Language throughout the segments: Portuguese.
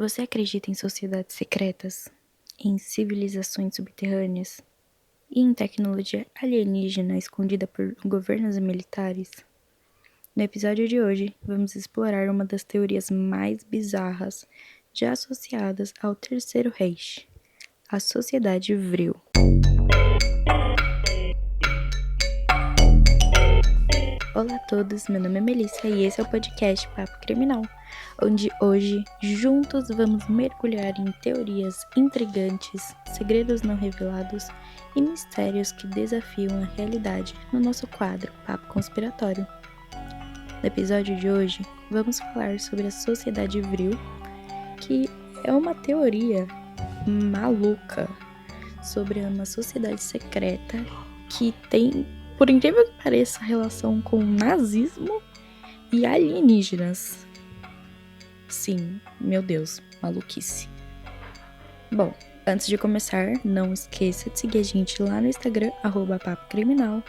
Você acredita em sociedades secretas, em civilizações subterrâneas e em tecnologia alienígena escondida por governos e militares? No episódio de hoje, vamos explorar uma das teorias mais bizarras já associadas ao Terceiro Reich, a Sociedade Vril. Olá a todos, meu nome é Melissa e esse é o podcast Papo Criminal, onde hoje juntos vamos mergulhar em teorias intrigantes, segredos não revelados e mistérios que desafiam a realidade no nosso quadro Papo Conspiratório. No episódio de hoje, vamos falar sobre a Sociedade Vril, que é uma teoria maluca sobre uma sociedade secreta que tem, por incrível que pareça, relação com o nazismo e alienígenas. Sim, meu Deus, maluquice. Bom, antes de começar, não esqueça de seguir a gente lá no Instagram, @papocriminal,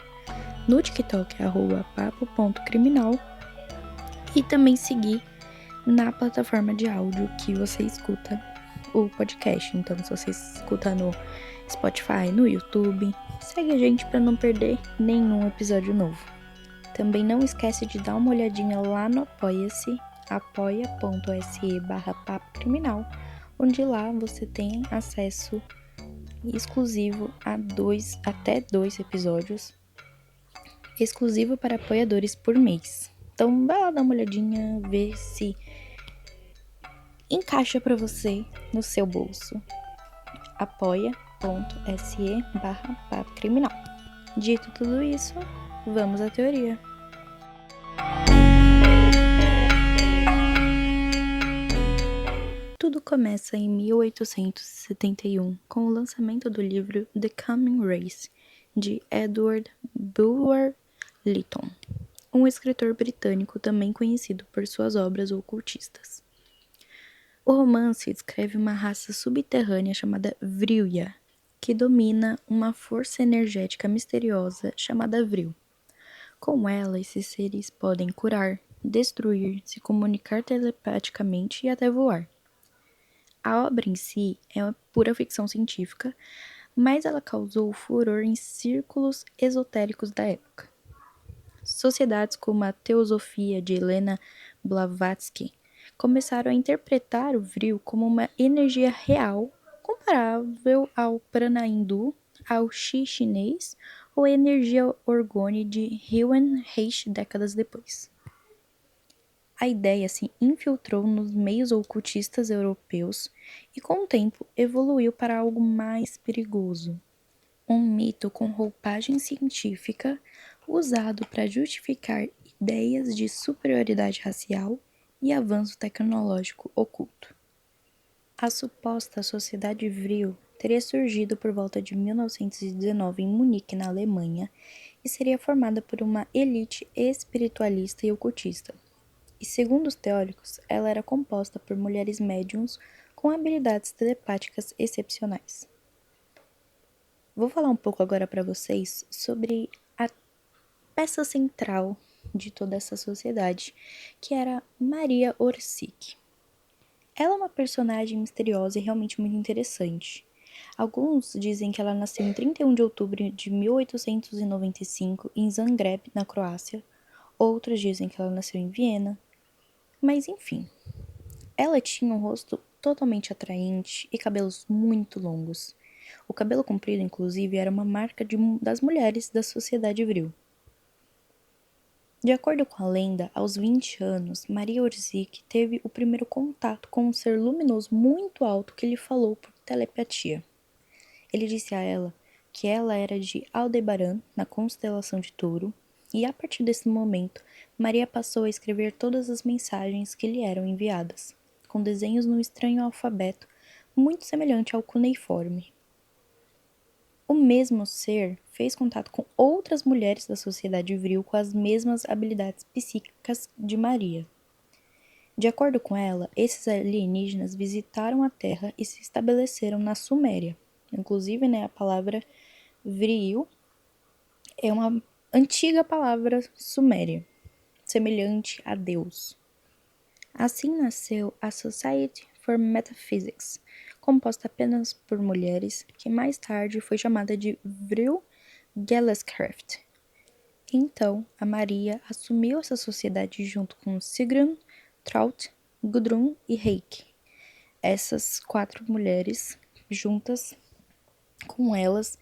no TikTok, @papo.criminal, e também seguir na plataforma de áudio que você escuta o podcast. Então, se você escuta no Spotify, no YouTube, segue a gente para não perder nenhum episódio novo. Também não esquece de dar uma olhadinha lá no Apoia-se, apoia.se/papocriminal, onde lá você tem acesso exclusivo a até dois episódios, exclusivo para apoiadores por mês. Então vai lá dar uma olhadinha, ver se encaixa para você no seu bolso. apoia.se/papocriminal. Dito tudo isso, vamos à teoria. Tudo começa em 1871 com o lançamento do livro The Coming Race, de Edward Bulwer Lytton, um escritor britânico também conhecido por suas obras ocultistas. O romance descreve uma raça subterrânea chamada Vrilya, que domina uma força energética misteriosa chamada Vril. Com ela, esses seres podem curar, destruir, se comunicar telepaticamente e até voar. A obra em si é uma pura ficção científica, mas ela causou furor em círculos esotéricos da época. Sociedades como a Teosofia de Helena Blavatsky começaram a interpretar o Vril como uma energia real comparável ao prana hindu, ao Qi chinês ou à energia orgone de Yuan Heish décadas depois. A ideia se infiltrou nos meios ocultistas europeus e, com o tempo, evoluiu para algo mais perigoso. Um mito com roupagem científica usado para justificar ideias de superioridade racial e avanço tecnológico oculto. A suposta Sociedade Vril teria surgido por volta de 1919 em Munique, na Alemanha, e seria formada por uma elite espiritualista e ocultista. E segundo os teóricos, ela era composta por mulheres médiums com habilidades telepáticas excepcionais. Vou falar um pouco agora para vocês sobre a peça central de toda essa sociedade, que era Maria Orsic. Ela é uma personagem misteriosa e realmente muito interessante. Alguns dizem que ela nasceu em 31 de outubro de 1895 em Zagreb, na Croácia. Outros dizem que ela nasceu em Viena. Mas enfim, ela tinha um rosto totalmente atraente e cabelos muito longos. O cabelo comprido, inclusive, era uma marca das mulheres da sociedade vril. De acordo com a lenda, aos 20 anos, Maria Orsic teve o primeiro contato com um ser luminoso muito alto que lhe falou por telepatia. Ele disse a ela que ela era de Aldebaran, na constelação de Touro, e a partir desse momento, Maria passou a escrever todas as mensagens que lhe eram enviadas, com desenhos num estranho alfabeto muito semelhante ao cuneiforme. O mesmo ser fez contato com outras mulheres da sociedade vril com as mesmas habilidades psíquicas de Maria. De acordo com ela, esses alienígenas visitaram a Terra e se estabeleceram na Suméria. Inclusive, a palavra vril é uma antiga palavra suméria, semelhante a Deus. Assim nasceu a Society for Metaphysics, composta apenas por mulheres, que mais tarde foi chamada de Vril Gellescraft. Então, a Maria assumiu essa sociedade junto com Sigrun, Traut, Gudrun e Heike. Essas 4 mulheres, juntas com elas,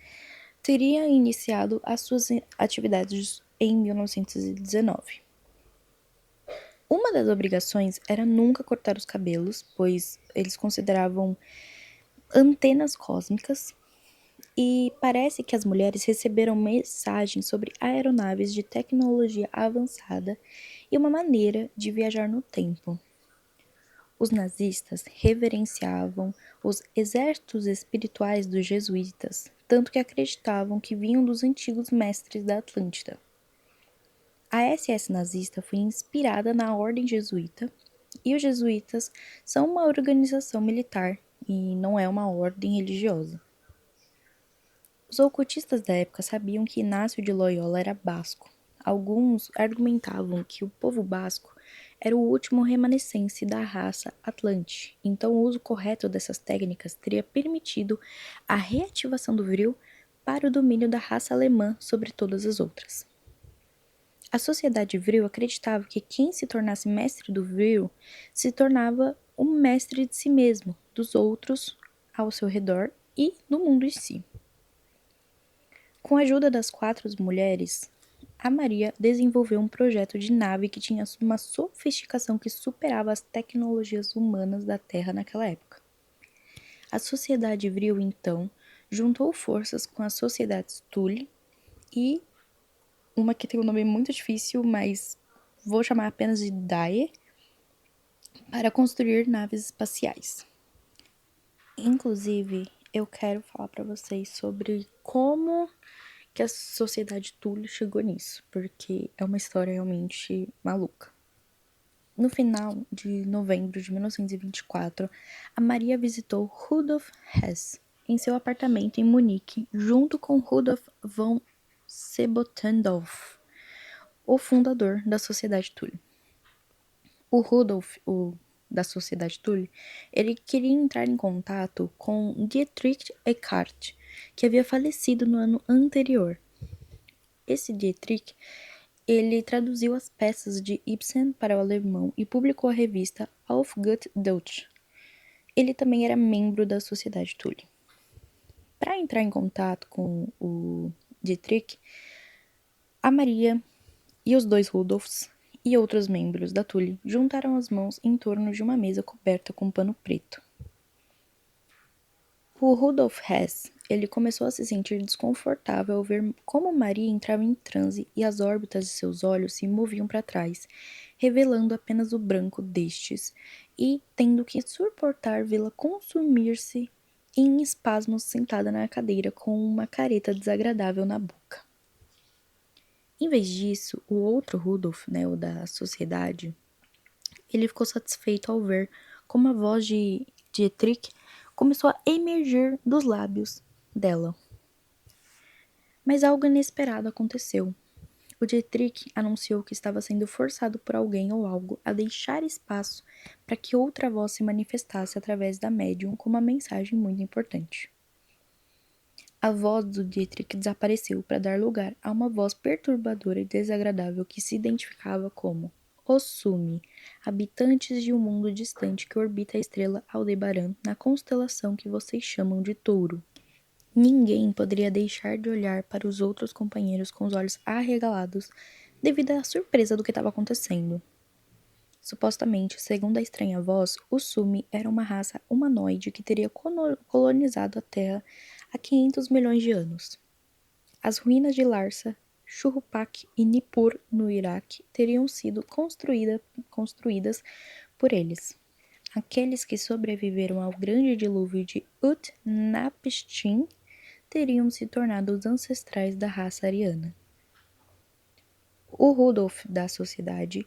teriam iniciado as suas atividades em 1919. Uma das obrigações era nunca cortar os cabelos, pois eles consideravam antenas cósmicas, e parece que as mulheres receberam mensagens sobre aeronaves de tecnologia avançada e uma maneira de viajar no tempo. Os nazistas reverenciavam os exércitos espirituais dos jesuítas, tanto que acreditavam que vinham dos antigos mestres da Atlântida. A SS nazista foi inspirada na Ordem Jesuíta, e os jesuítas são uma organização militar e não é uma ordem religiosa. Os ocultistas da época sabiam que Inácio de Loyola era basco. Alguns argumentavam que o povo basco era o último remanescente da raça Atlante, então o uso correto dessas técnicas teria permitido a reativação do vril para o domínio da raça alemã sobre todas as outras. A sociedade vril acreditava que quem se tornasse mestre do vril se tornava um mestre de si mesmo, dos outros ao seu redor e do mundo em si. Com a ajuda das 4 mulheres, a Maria desenvolveu um projeto de nave que tinha uma sofisticação que superava as tecnologias humanas da Terra naquela época. A sociedade vril, então, juntou forças com as sociedades Thule e uma que tem um nome muito difícil, mas vou chamar apenas de Dye, para construir naves espaciais. Inclusive, eu quero falar para vocês sobre como que a sociedade Thule chegou nisso, porque é uma história realmente maluca. No final de novembro de 1924, a Maria visitou Rudolf Hess em seu apartamento em Munique, junto com Rudolf von Sebottendorf, o fundador da Sociedade Thule. O Rudolf, da Sociedade Thule, ele queria entrar em contato com Dietrich Eckart, que havia falecido no ano anterior. Esse Dietrich, ele traduziu as peças de Ibsen para o alemão e publicou a revista Aufgut Deutsch. Ele também era membro da Sociedade Thule. Para entrar em contato com o Dietrich, a Maria e os 2 Rudolfs e outros membros da Thule juntaram as mãos em torno de uma mesa coberta com pano preto. O Rudolf Hess, ele começou a se sentir desconfortável ao ver como Maria entrava em transe e as órbitas de seus olhos se moviam para trás, revelando apenas o branco destes, e tendo que suportar vê-la consumir-se em espasmos sentada na cadeira com uma careta desagradável na boca. Em vez disso, o outro Rudolf, o da sociedade, ele ficou satisfeito ao ver como a voz de Dietrich começou a emergir dos lábios dela. Mas algo inesperado aconteceu. O Dietrich anunciou que estava sendo forçado por alguém ou algo a deixar espaço para que outra voz se manifestasse através da médium com uma mensagem muito importante. A voz do Dietrich desapareceu para dar lugar a uma voz perturbadora e desagradável que se identificava como Osumi, habitantes de um mundo distante que orbita a estrela Aldebaran na constelação que vocês chamam de Touro. Ninguém poderia deixar de olhar para os outros companheiros com os olhos arregalados devido à surpresa do que estava acontecendo. Supostamente, segundo a estranha voz, os Sumi era uma raça humanoide que teria colonizado a Terra há 500 milhões de anos. As ruínas de Larsa, Churrupak e Nippur, no Iraque, teriam sido construídas por eles. Aqueles que sobreviveram ao grande dilúvio de Ut-Napishtim teriam se tornado os ancestrais da raça ariana. O Rudolf da sociedade,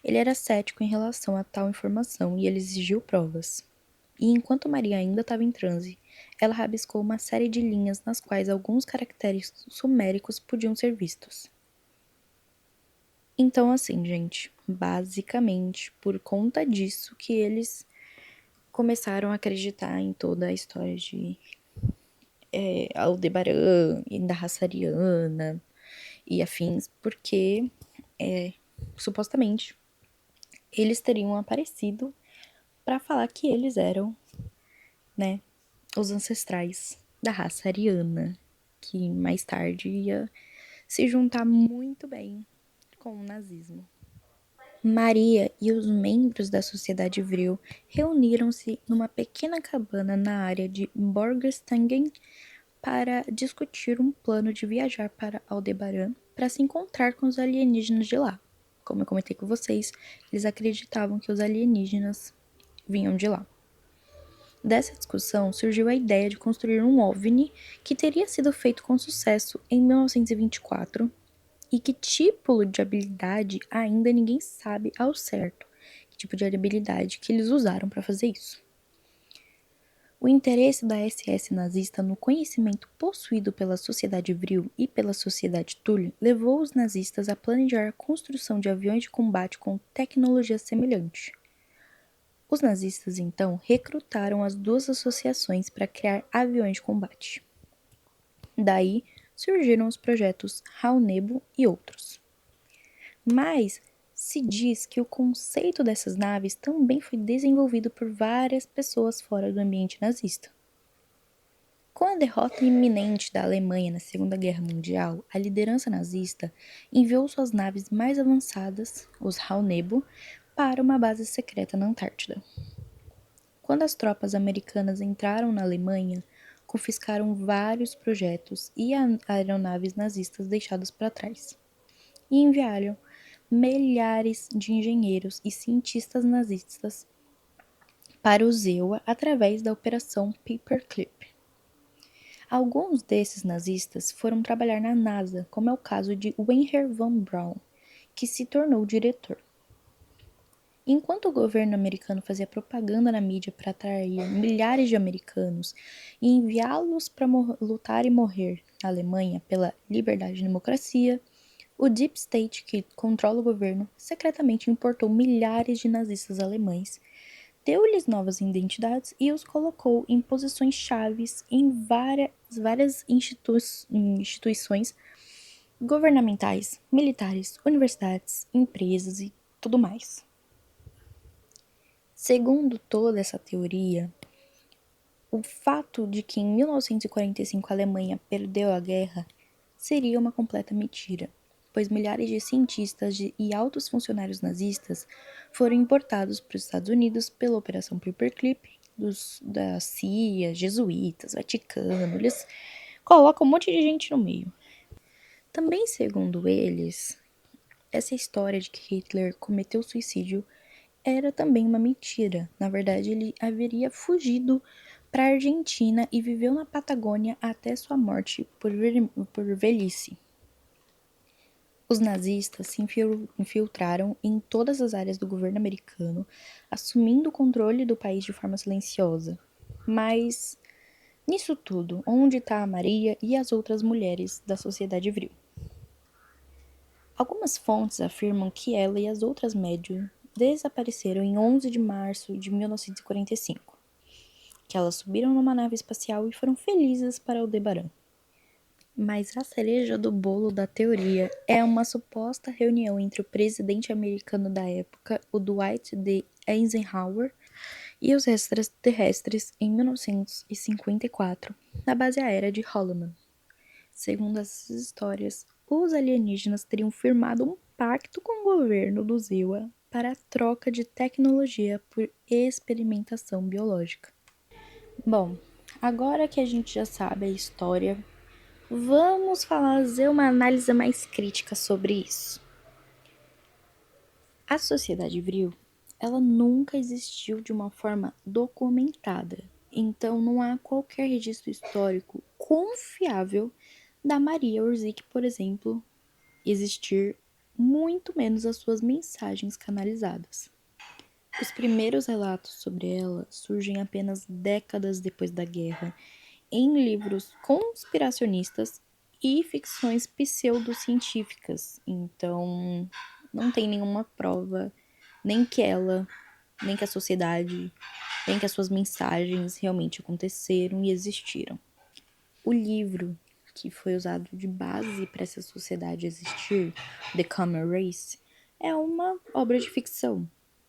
ele era cético em relação a tal informação e ele exigiu provas. E enquanto Maria ainda estava em transe, ela rabiscou uma série de linhas nas quais alguns caracteres suméricos podiam ser vistos. Então, assim, gente, basicamente, por conta disso que eles começaram a acreditar em toda a história de Aldebaran e da raça ariana e afins, porque supostamente eles teriam aparecido para falar que eles eram, né, os ancestrais da raça ariana, que mais tarde ia se juntar muito bem com o nazismo. Maria e os membros da sociedade Vril reuniram-se numa pequena cabana na área de Borgestangen para discutir um plano de viajar para Aldebaran para se encontrar com os alienígenas de lá. Como eu comentei com vocês, eles acreditavam que os alienígenas vinham de lá. Dessa discussão surgiu a ideia de construir um OVNI que teria sido feito com sucesso em 1924 e que tipo de habilidade ainda ninguém sabe ao certo, que tipo de habilidade que eles usaram para fazer isso. O interesse da SS nazista no conhecimento possuído pela sociedade Vril e pela sociedade Thule levou os nazistas a planejar a construção de aviões de combate com tecnologia semelhante. Os nazistas, então, recrutaram as duas associações para criar aviões de combate. Daí surgiram os projetos Raunebo e outros. Mas se diz que o conceito dessas naves também foi desenvolvido por várias pessoas fora do ambiente nazista. Com a derrota iminente da Alemanha na Segunda Guerra Mundial, a liderança nazista enviou suas naves mais avançadas, os Raunebo, para uma base secreta na Antártida. Quando as tropas americanas entraram na Alemanha, confiscaram vários projetos e aeronaves nazistas deixados para trás e enviaram milhares de engenheiros e cientistas nazistas para o ZEUA através da Operação Paperclip. Alguns desses nazistas foram trabalhar na NASA, como é o caso de Wernher von Braun, que se tornou diretor. Enquanto o governo americano fazia propaganda na mídia para atrair milhares de americanos e enviá-los para lutar e morrer na Alemanha pela liberdade e democracia, o Deep State, que controla o governo, secretamente importou milhares de nazistas alemães, deu-lhes novas identidades e os colocou em posições chaves em várias instituições governamentais, militares, universidades, empresas e tudo mais. Segundo toda essa teoria, o fato de que em 1945 a Alemanha perdeu a guerra seria uma completa mentira, pois milhares de cientistas e altos funcionários nazistas foram importados para os Estados Unidos pela Operação Paperclip, da CIA, jesuítas, Vaticano, eles colocam um monte de gente no meio. Também, segundo eles, essa história de que Hitler cometeu suicídio era também uma mentira. Na verdade, ele haveria fugido para a Argentina e viveu na Patagônia até sua morte por velhice. Os nazistas se infiltraram em todas as áreas do governo americano, assumindo o controle do país de forma silenciosa. Mas, nisso tudo, onde está a Maria e as outras mulheres da sociedade Vril? Algumas fontes afirmam que ela e as outras médiums desapareceram em 11 de março de 1945, que elas subiram numa nave espacial e foram felizes para Aldebaran. Mas a cereja do bolo da teoria é uma suposta reunião entre o presidente americano da época, o Dwight D. Eisenhower, e os extraterrestres em 1954, na base aérea de Holloman. Segundo essas histórias, os alienígenas teriam firmado um pacto com o governo do ZEUA para a troca de tecnologia por experimentação biológica. Bom, agora que a gente já sabe a história, vamos fazer uma análise mais crítica sobre isso. A sociedade Vril, ela nunca existiu de uma forma documentada, então não há qualquer registro histórico confiável da Maria Urzic, por exemplo, existir, muito menos as suas mensagens canalizadas. Os primeiros relatos sobre ela surgem apenas décadas depois da guerra, em livros conspiracionistas e ficções pseudocientíficas. Então, não tem nenhuma prova, nem que ela nem que a sociedade, nem que as suas mensagens realmente aconteceram e existiram. O livro que foi usado de base para essa sociedade existir, The Common Race, é uma obra de ficção.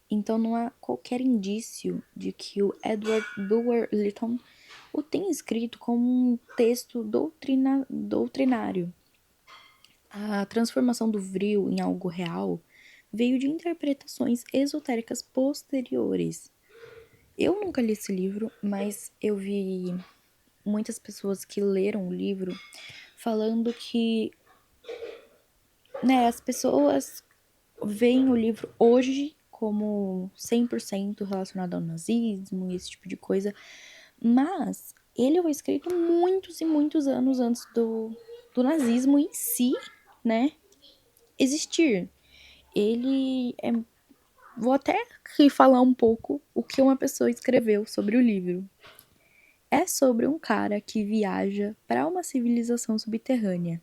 Então não há qualquer indício de que o Edward Bulwer Lytton o tenha escrito como um texto doutrinário. A transformação do Vril em algo real veio de interpretações esotéricas posteriores. Eu nunca li esse livro, mas eu vi muitas pessoas que leram o livro falando que, né, as pessoas veem o livro hoje como 100% relacionado ao nazismo e esse tipo de coisa, mas ele foi escrito muitos e muitos anos antes do nazismo em si, né, existir. Ele é... Vou até aqui falar um pouco o que uma pessoa escreveu sobre o livro. É sobre um cara que viaja para uma civilização subterrânea.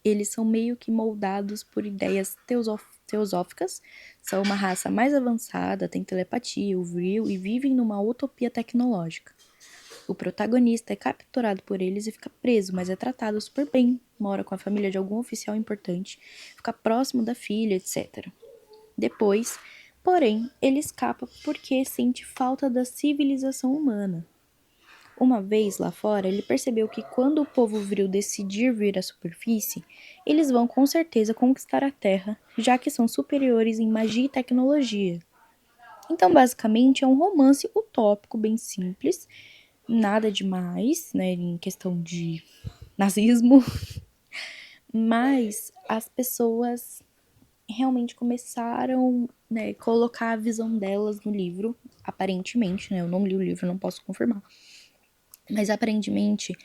Eles são meio que moldados por ideias teosóficas, são uma raça mais avançada, tem telepatia, o vril e vivem numa utopia tecnológica. O protagonista é capturado por eles e fica preso, mas é tratado super bem, mora com a família de algum oficial importante, fica próximo da filha, etc. Depois, porém, ele escapa porque sente falta da civilização humana. Uma vez lá fora, ele percebeu que quando o povo vril decidir vir à superfície, eles vão com certeza conquistar a Terra, já que são superiores em magia e tecnologia. Então, basicamente, é um romance utópico bem simples, nada demais, né, em questão de nazismo, mas as pessoas realmente começaram, né, colocar a visão delas no livro, aparentemente, né, eu não li o livro, não posso confirmar, mas aparentemente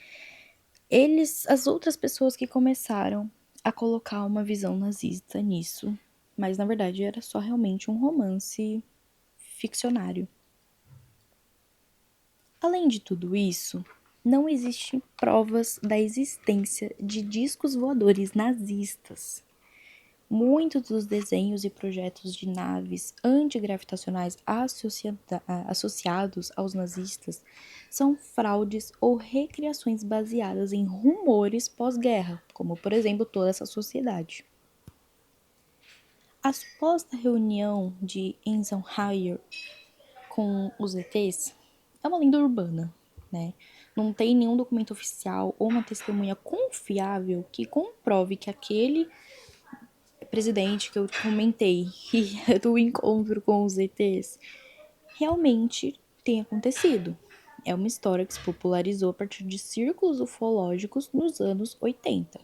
as outras pessoas que começaram a colocar uma visão nazista nisso, mas na verdade era só realmente um romance ficcionário. Além de tudo isso, não existem provas da existência de discos voadores nazistas. Muitos dos desenhos e projetos de naves antigravitacionais associados aos nazistas são fraudes ou recriações baseadas em rumores pós-guerra, como por exemplo toda essa sociedade. A suposta reunião de Eisenhower com os ETs é uma lenda urbana, né? Não tem nenhum documento oficial ou uma testemunha confiável que comprove que aquele presidente que eu comentei do encontro com os ETs realmente tem acontecido. É uma história que se popularizou a partir de círculos ufológicos nos anos 80.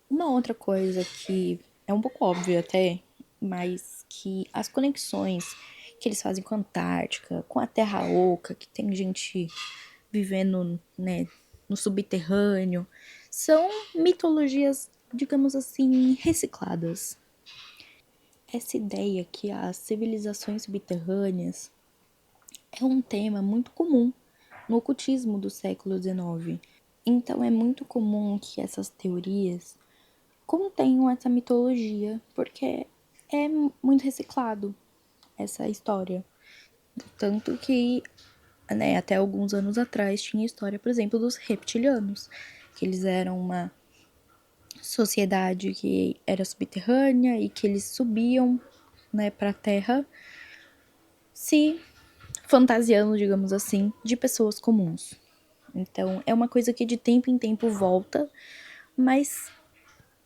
Uma outra coisa que é um pouco óbvia até, mas que as conexões que eles fazem com a Antártica, com a Terra Oca, que tem gente vivendo, né, no subterrâneo, são mitologias, digamos assim, recicladas. Essa ideia que as civilizações subterrâneas é um tema muito comum no ocultismo do século XIX. Então é muito comum que essas teorias contenham essa mitologia, porque é muito reciclado essa história. Tanto que, né, até alguns anos atrás tinha a história, por exemplo, dos reptilianos, que eles eram uma sociedade que era subterrânea e que eles subiam, né, para a Terra se fantasiando, digamos assim, de pessoas comuns. Então, é uma coisa que de tempo em tempo volta, mas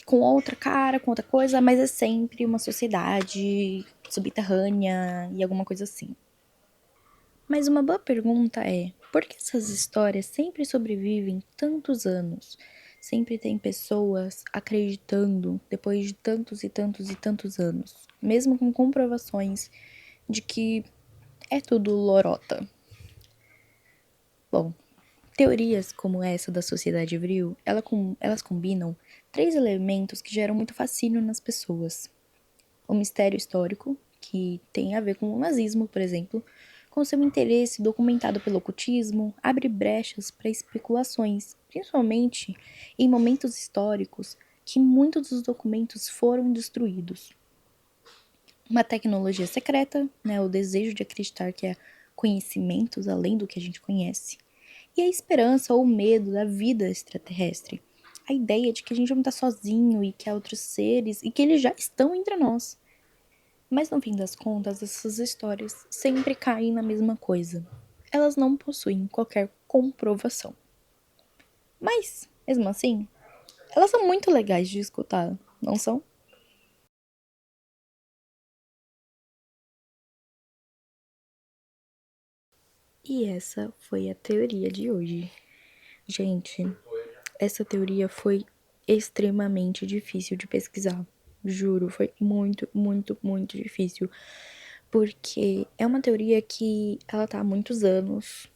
com outra cara, com outra coisa, mas é sempre uma sociedade subterrânea e alguma coisa assim. Mas uma boa pergunta é: por que essas histórias sempre sobrevivem tantos anos? Sempre tem pessoas acreditando depois de tantos e tantos e tantos anos, mesmo com comprovações de que é tudo lorota. Bom, teorias como essa da sociedade vril, elas combinam três elementos que geram muito fascínio nas pessoas. O mistério histórico, que tem a ver com o nazismo, por exemplo, com seu interesse documentado pelo ocultismo, abre brechas para especulações, principalmente em momentos históricos que muitos dos documentos foram destruídos. uma tecnologia secreta, né, o desejo de acreditar que há conhecimentos além do que a gente conhece, e a esperança ou o medo da vida extraterrestre. A ideia de que a gente não está sozinho e que há outros seres e que eles já estão entre nós. Mas no fim das contas, essas histórias sempre caem na mesma coisa. Elas não possuem qualquer comprovação. Mas, mesmo assim, elas são muito legais de escutar, não são? E essa foi a teoria de hoje. Gente, essa teoria foi extremamente difícil de pesquisar. Juro, foi muito, muito, muito difícil. Porque é uma teoria que ela tá há muitos anos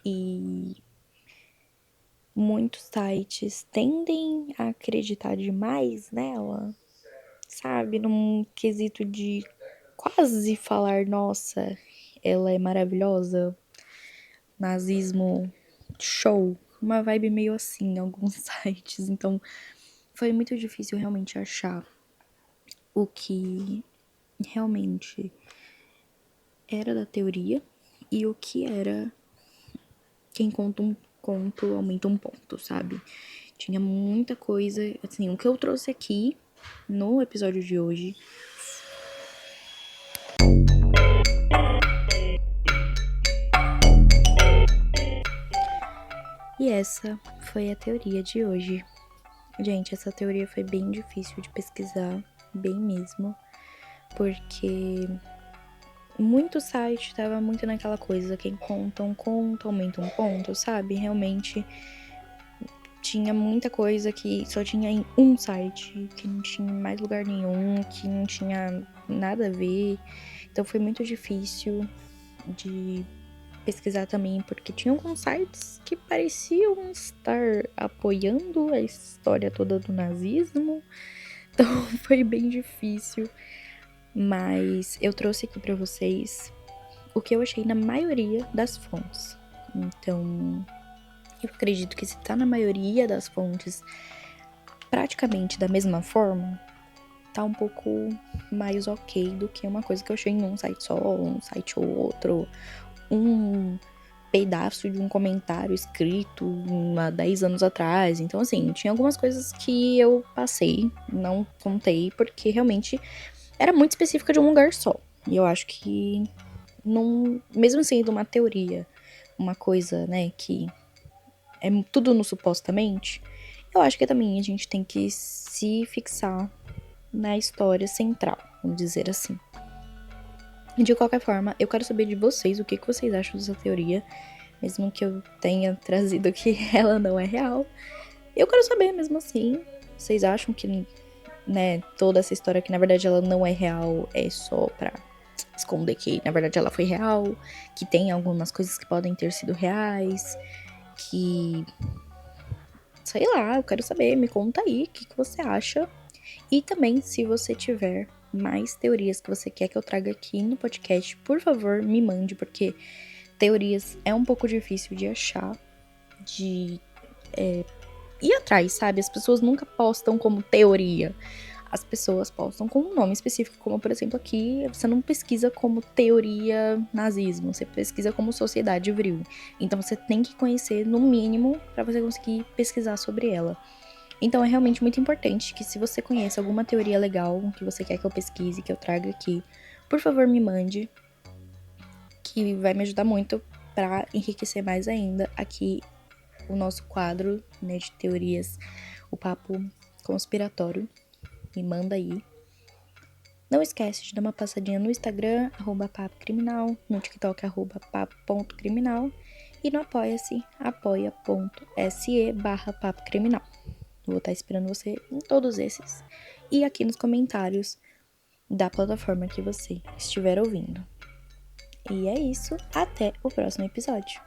e muitos sites tendem a acreditar demais nela, sabe? Num quesito de quase falar, nossa, ela é maravilhosa, nazismo, show, uma vibe meio assim em alguns sites. Então, foi muito difícil realmente achar o que realmente era da teoria e o que era quem conta um conto aumenta um ponto, sabe? Tinha muita coisa, assim, o que eu trouxe aqui no episódio de hoje. E essa foi a teoria de hoje. Gente, essa teoria foi bem difícil de pesquisar, bem mesmo, porque muito site tava muito naquela coisa, quem conta um conto aumenta um ponto, sabe? Realmente tinha muita coisa que só tinha em um site, que não tinha em mais lugar nenhum, que não tinha nada a ver. Então foi muito difícil de pesquisar também, porque tinha alguns sites que pareciam estar apoiando a história toda do nazismo. Então foi bem difícil, mas eu trouxe aqui para vocês o que eu achei na maioria das fontes. Então, eu acredito que se tá na maioria das fontes praticamente da mesma forma, tá um pouco mais ok do que uma coisa que eu achei em um site só, um site ou outro, um pedaço de um comentário escrito há 10 anos atrás. Então, assim, tinha algumas coisas que eu passei, não contei, porque realmente era muito específica de um lugar só. E eu acho que, não, mesmo sendo uma teoria, uma coisa, né, que é tudo no supostamente, eu acho que também a gente tem que se fixar na história central, vamos dizer assim. De qualquer forma, eu quero saber de vocês o que vocês acham dessa teoria, mesmo que eu tenha trazido que ela não é real. Eu quero saber mesmo assim, vocês acham que, né, toda essa história que na verdade ela não é real é só pra esconder que na verdade ela foi real, que tem algumas coisas que podem ter sido reais, que sei lá, eu quero saber, me conta aí o que você acha. E também, se você tiver mais teorias que você quer que eu traga aqui no podcast, por favor, me mande, porque teorias é um pouco difícil de achar, de ir atrás, sabe? As pessoas nunca postam como teoria. As pessoas postam com um nome específico, como por exemplo aqui, você não pesquisa como teoria nazismo, você pesquisa como sociedade vril. Então você tem que conhecer no mínimo para você conseguir pesquisar sobre ela. Então é realmente muito importante que se você conhece alguma teoria legal que você quer que eu pesquise, que eu traga aqui, por favor me mande, que vai me ajudar muito para enriquecer mais ainda aqui o nosso quadro, né, de teorias, o papo conspiratório. Me manda aí. Não esquece de dar uma passadinha no Instagram, @papocriminal, no TikTok, @papo.criminal e no Apoia-se, apoia.se/papocriminal. Vou estar esperando você em todos esses e aqui nos comentários da plataforma que você estiver ouvindo. E é isso, até o próximo episódio.